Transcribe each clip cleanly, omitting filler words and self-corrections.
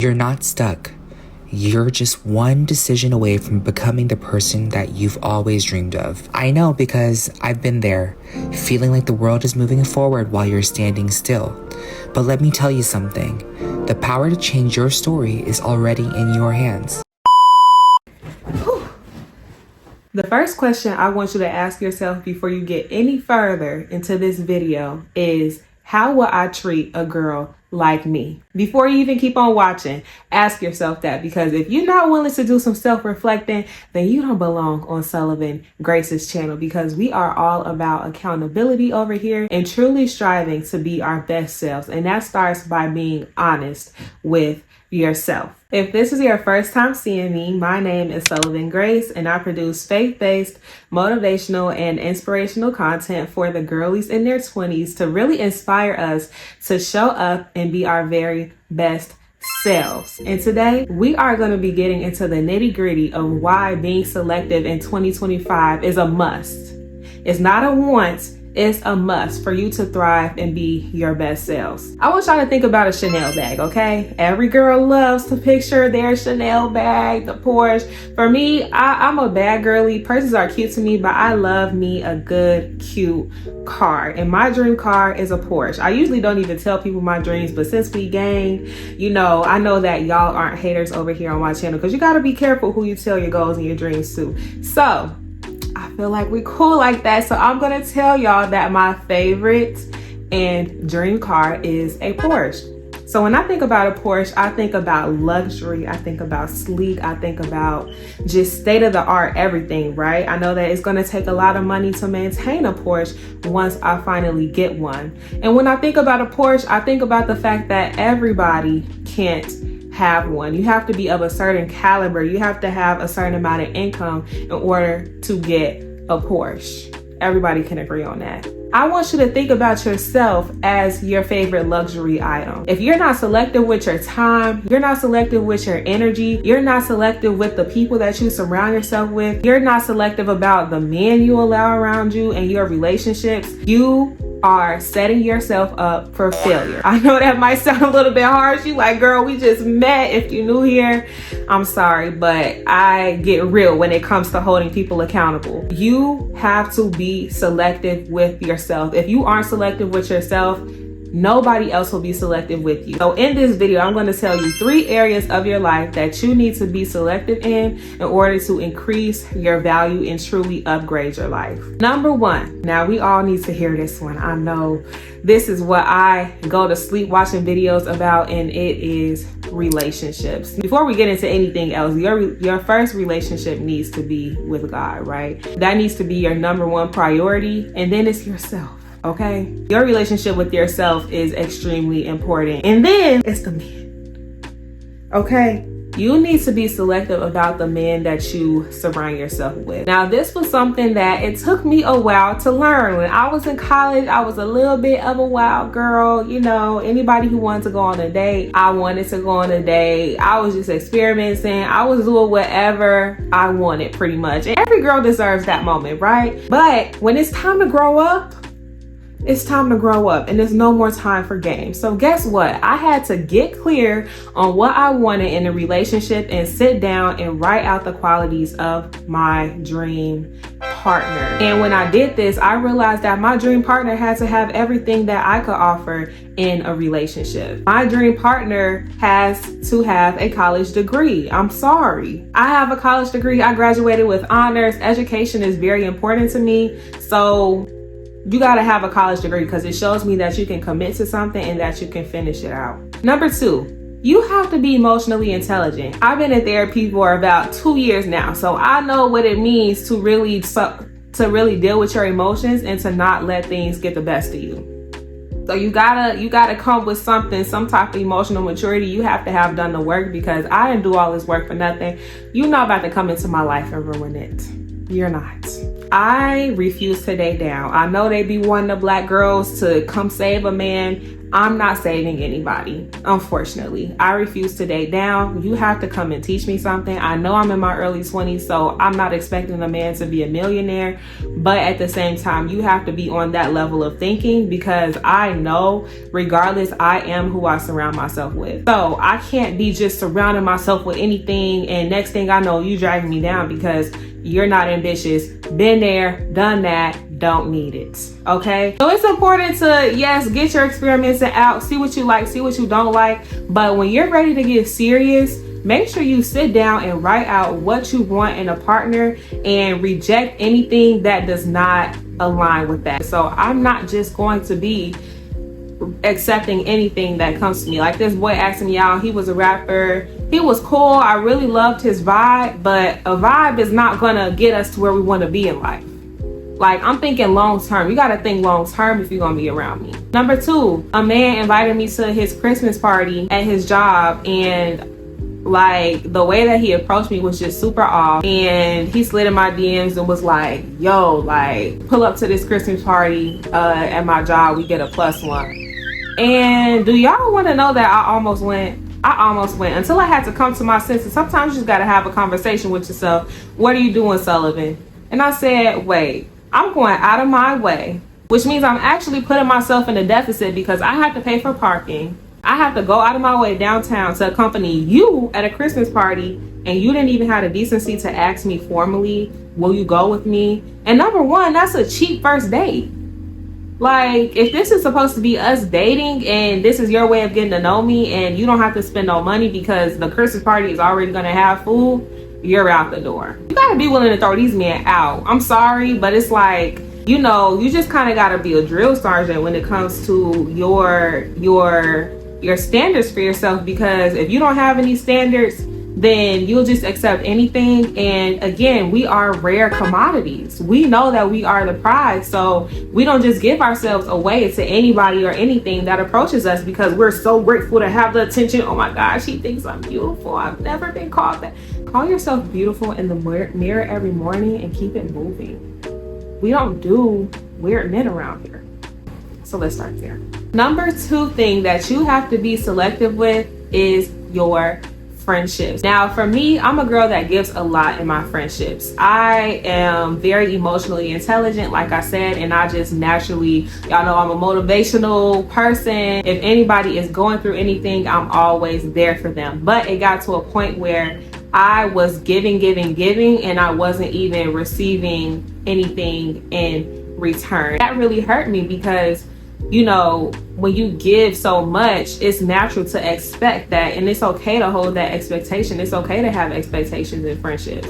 You're not stuck. You're just one decision away from becoming the person that you've always dreamed of. I know, because I've been there, feeling like the world is moving forward while you're standing still. But let me tell you something. The power to change your story is already in your hands. The first question I want you to ask yourself before you get any further into this video is, how will I treat a girl like me? Before you even keep on watching, ask yourself that, because if you're not willing to do some self-reflecting, then you don't belong on Sullivan Grace's channel, because we are all about accountability over here and truly striving to be our best selves. And that starts by being honest with yourself. If this is your first time seeing me, my name is Sullivan Grace, and I produce faith-based, motivational, and inspirational content for the girlies in their 20s to really inspire us to show up and be our very best selves. And today we are going to be getting into the nitty-gritty of why being selective in 2025 is a must. It's not a want. It's a must for you to thrive and be your best selves. I want y'all to think about a Chanel bag, okay? Every girl loves to picture their Chanel bag, the Porsche. For me, I'm a bad girly. Purses are cute to me, but I love me a good, cute car. And my dream car is a Porsche. I usually don't even tell people my dreams, but since we gang, you know, I know that y'all aren't haters over here on my channel, because you got to be careful who you tell your goals and your dreams to. So I feel like we cool like that. So I'm going to tell y'all that my favorite and dream car is a Porsche. So when I think about a Porsche, I think about luxury, I think about sleek, I think about just state of the art everything, right? I know that it's going to take a lot of money to maintain a Porsche once I finally get one. And when I think about a Porsche, I think about the fact that everybody can't have one. You have to be of a certain caliber. You have to have a certain amount of income in order to get a Porsche. Everybody can agree on that. I want you to think about yourself as your favorite luxury item. If you're not selective with your time, you're not selective with your energy, you're not selective with the people that you surround yourself with, you're not selective about the men you allow around you and your relationships, you are setting yourself up for failure. I know that might sound a little bit harsh. You like, girl, we just met. If you new here, I'm sorry, but I get real when it comes to holding people accountable. You have to be selective with yourself. If you aren't selective with yourself, nobody else will be selective with you. So in this video, I'm going to tell you 3 areas of your life that you need to be selective in order to increase your value and truly upgrade your life. Number 1. Now we all need to hear this one. I know this is what I go to sleep watching videos about, and it is relationships. Before we get into anything else, your first relationship needs to be with God, right? That needs to be your number 1 priority, and then it's yourself. Okay, your relationship with yourself is extremely important, and then it's the men. Okay, you need to be selective about the men that you surround yourself with. Now, this was something that it took me a while to learn. When I was in college, I was a little bit of a wild girl. You know, anybody who wanted to go on a date, I wanted to go on a date. I was just experimenting. I was doing whatever I wanted, pretty much. And every girl deserves that moment, right? But when it's time to grow up, it's time to grow up, and there's no more time for games. So guess what? I had to get clear on what I wanted in a relationship and sit down and write out the qualities of my dream partner. And when I did this, I realized that my dream partner had to have everything that I could offer in a relationship. My dream partner has to have a college degree. I'm sorry. I have a college degree. I graduated with honors. Education is very important to me. So you got to have a college degree because it shows me that you can commit to something and that you can finish it out. Number 2, you have to be emotionally intelligent. I've been in therapy for about 2 years now, so I know what it means to really deal with your emotions and to not let things get the best of you. So you gotta come with something, some type of emotional maturity. You have to have done the work, because I didn't do all this work for nothing. You're not about to come into my life and ruin it. You're not. I refuse to date down. I know they be wanting the black girls to come save a man. I'm not saving anybody, unfortunately. I refuse to date down. You have to come and teach me something. I know I'm in my early 20s, so I'm not expecting a man to be a millionaire, but at the same time, you have to be on that level of thinking, because I know regardless, I am who I surround myself with. So I can't be just surrounding myself with anything, and next thing I know, you dragging me down because you're not ambitious. Been there, done that, don't need it. Okay? So it's important to, yes, get your experiments out, see what you like, see what you don't like. But when you're ready to get serious, make sure you sit down and write out what you want in a partner and reject anything that does not align with that. So I'm not just going to be accepting anything that comes to me. Like this boy asked me out, he was a rapper, he was cool, I really loved his vibe, but a vibe is not gonna get us to where we want to be in life. Like, I'm thinking long term. You gotta think long term if you're gonna be around me. Number 2, a man invited me to his Christmas party at his job, and like the way that he approached me was just super off, and he slid in my DMs and was like, yo, like, pull up to this Christmas party at my job, we get a +1. And do y'all want to know that I almost went until I had to come to my senses. Sometimes you just got to have a conversation with yourself. What are you doing, Sullivan? And I said, wait, I'm going out of my way, which means I'm actually putting myself in a deficit because I have to pay for parking. I have to go out of my way downtown to accompany you at a Christmas party, and you didn't even have the decency to ask me formally, will you go with me? And number 1, that's a cheap first date. Like, if this is supposed to be us dating and this is your way of getting to know me and you don't have to spend no money because the Christmas party is already going to have food, you're out the door. You got to be willing to throw these men out. I'm sorry, but it's like, you know, you just kind of got to be a drill sergeant when it comes to your standards for yourself, because if you don't have any standards, then you'll just accept anything. And again, we are rare commodities. We know that we are the prize, so we don't just give ourselves away to anybody or anything that approaches us because we're so grateful to have the attention. Oh my gosh, he thinks I'm beautiful. I've never been called that. Call yourself beautiful in the mirror every morning and keep it moving. We don't do weird men around here. So let's start there. Number 2 thing that you have to be selective with is your friendships. Now, for me, I'm a girl that gives a lot in my friendships. I am very emotionally intelligent, like I said, and I just naturally, y'all know I'm a motivational person. If anybody is going through anything, I'm always there for them. But it got to a point where I was giving, and I wasn't even receiving anything in return. That really hurt me because, you know, when you give so much, it's natural to expect that, and it's okay to hold that expectation. It's okay to have expectations in friendships.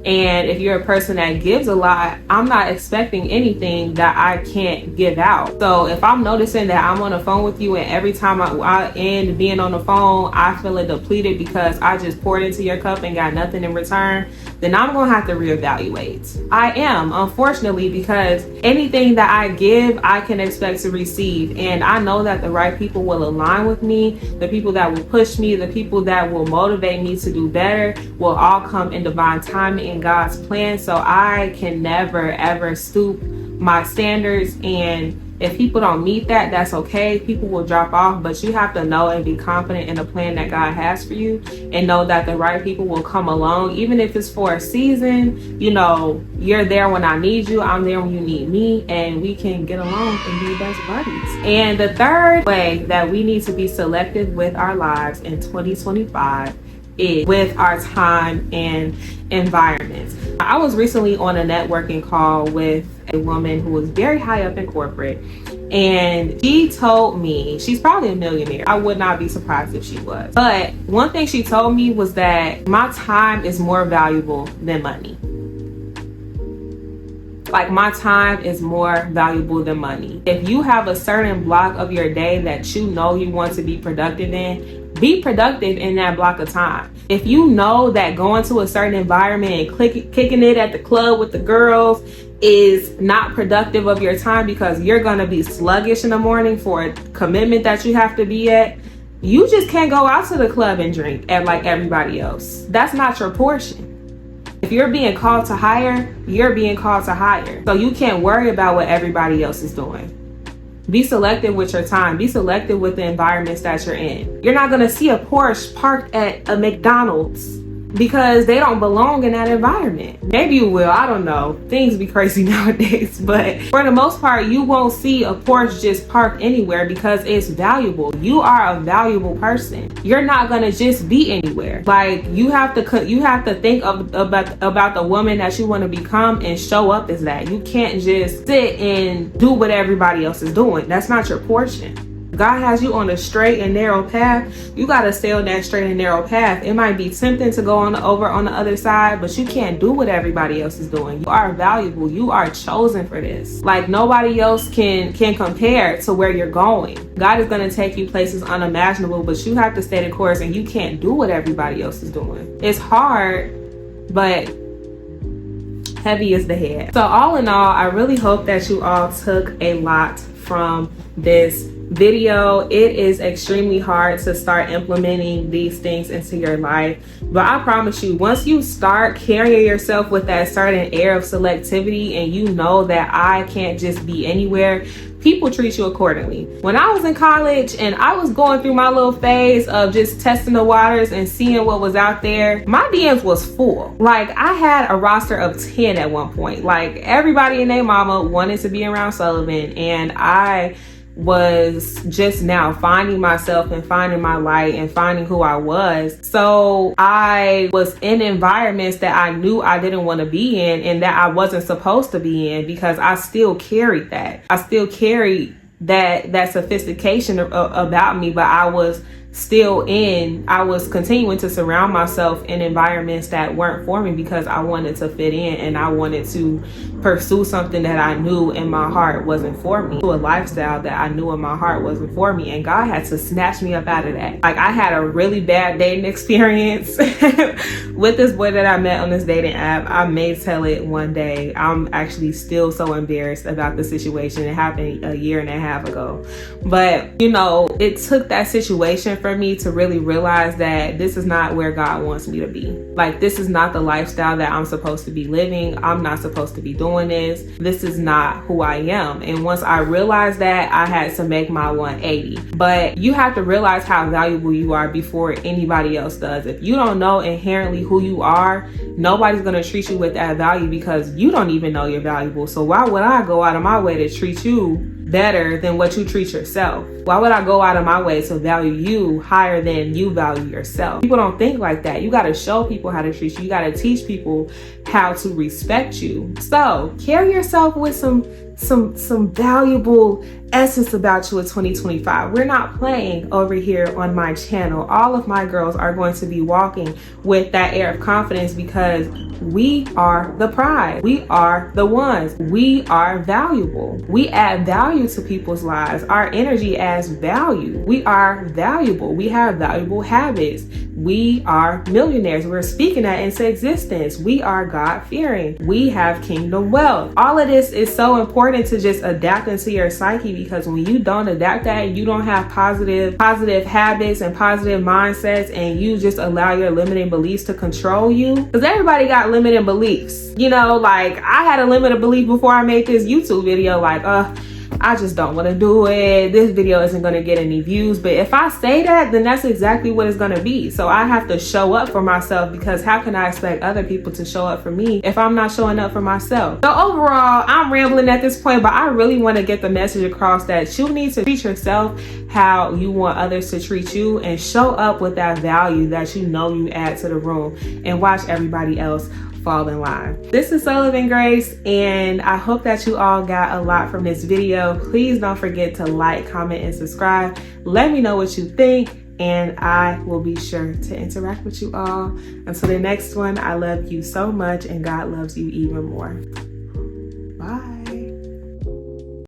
And if you're a person that gives a lot, I'm not expecting anything that I can't give out. So if I'm noticing that I'm on the phone with you and every time I end being on the phone, I feel depleted because I just poured into your cup and got nothing in return, then I'm going to have to reevaluate. I am, unfortunately, because anything that I give, I can expect to receive. And I know that the right people will align with me. The people that will push me, the people that will motivate me to do better will all come in divine timing in God's plan. So I can never, ever stoop my standards. And if people don't meet that, that's okay. People will drop off, but you have to know and be confident in the plan that God has for you and know that the right people will come along. Even if it's for a season, you know, you're there when I need you. I'm there when you need me, and we can get along and be best buddies. And the third way that we need to be selective with our lives in 2025 is with our time and environments. I was recently on a networking call with a woman who was very high up in corporate, and she told me, she's probably a millionaire. I would not be surprised if she was. But one thing she told me was that my time is more valuable than money. Like, my time is more valuable than money. If you have a certain block of your day that you know you want to be productive in, be productive in that block of time. If you know that going to a certain environment and kicking it at the club with the girls is not productive of your time because you're going to be sluggish in the morning for a commitment that you have to be at, you just can't go out to the club and drink at like everybody else. That's not your portion. If you're being called to hire, you're being called to hire. So you can't worry about what everybody else is doing. Be selective with your time. Be selective with the environments that you're in. You're not going to see a Porsche parked at a McDonald's because they don't belong in that environment. Maybe you will, I don't know. Things be crazy nowadays, but for the most part, you won't see a Porsche just parked anywhere because it's valuable. You are a valuable person. You're not gonna just be anywhere. Like, you have to think about the woman that you want to become and show up as that. You can't just sit and do what everybody else is doing. That's not your portion. God has you on a straight and narrow path. You got to stay on that straight and narrow path. It might be tempting to go over on the other side, but you can't do what everybody else is doing. You are valuable. You are chosen for this. Like, nobody else can compare to where you're going. God is going to take you places unimaginable, but you have to stay the course, and you can't do what everybody else is doing. It's hard, but heavy is the head. So all in all, I really hope that you all took a lot from this video. It is extremely hard to start implementing these things into your life, but I promise you, once you start carrying yourself with that certain air of selectivity, and you know that I can't just be anywhere, people treat you accordingly. When I was in college and I was going through my little phase of just testing the waters and seeing what was out there, my DMs was full. Like, I had a roster of 10 at one point. Like, everybody and their mama wanted to be around Sullivan, and I was just now finding myself and finding my light and finding who I was. So I was in environments that I knew I didn't want to be in and that I wasn't supposed to be in, because I still carried that. I still carried that sophistication about me, but I was continuing to surround myself in environments that weren't for me because I wanted to fit in and I wanted to pursue something that I knew in my heart wasn't for me, to a lifestyle that I knew in my heart wasn't for me. And God had to snatch me up out of that. Like, I had a really bad dating experience with this boy that I met on this dating app. I may tell it one day. I'm actually still so embarrassed about the situation. It happened a year and a half ago. But, you know, it took that situation for me to really realize that this is not where God wants me to be. Like, this is not the lifestyle that I'm supposed to be living. I'm not supposed to be doing this. This is not who I am. And once I realized that, I had to make my 180. But you have to realize how valuable you are before anybody else does. If you don't know inherently who you are, nobody's going to treat you with that value because you don't even know you're valuable. So why would I go out of my way to treat you better than what you treat yourself? Why would I go out of my way to value you higher than you value yourself? People don't think like that. You got to show people how to treat you. You got to teach people how to respect you. So carry yourself with some valuable essence about you in 2025. We're not playing over here on my channel. All of my girls are going to be walking with that air of confidence because we are the prize. We are the ones. We are valuable. We add value to people's lives. Our energy adds value. We are valuable. We have valuable habits. We are millionaires. We're speaking that into existence. We are God-fearing. We have kingdom wealth. All of this is so important to just adapt into your psyche, because when you don't adapt that, you don't have positive habits and positive mindsets, and you just allow your limiting beliefs to control you. Because everybody got limiting beliefs. You know, like, I had a limited belief before I made this YouTube video, like, I just don't want to do it. This video isn't going to get any views. But if I say that, then that's exactly what it's going to be. So I have to show up for myself, because how can I expect other people to show up for me if I'm not showing up for myself? So overall, I'm rambling at this point, but I really want to get the message across that you need to treat yourself how you want others to treat you, and show up with that value that you know you add to the room, and watch everybody else fall in line. This is Sullivan Grace, and I hope that you all got a lot from this video. Please don't forget to like, comment, and subscribe. Let me know what you think, and I will be sure to interact with you all. Until the next one, I love you so much, and God loves you even more.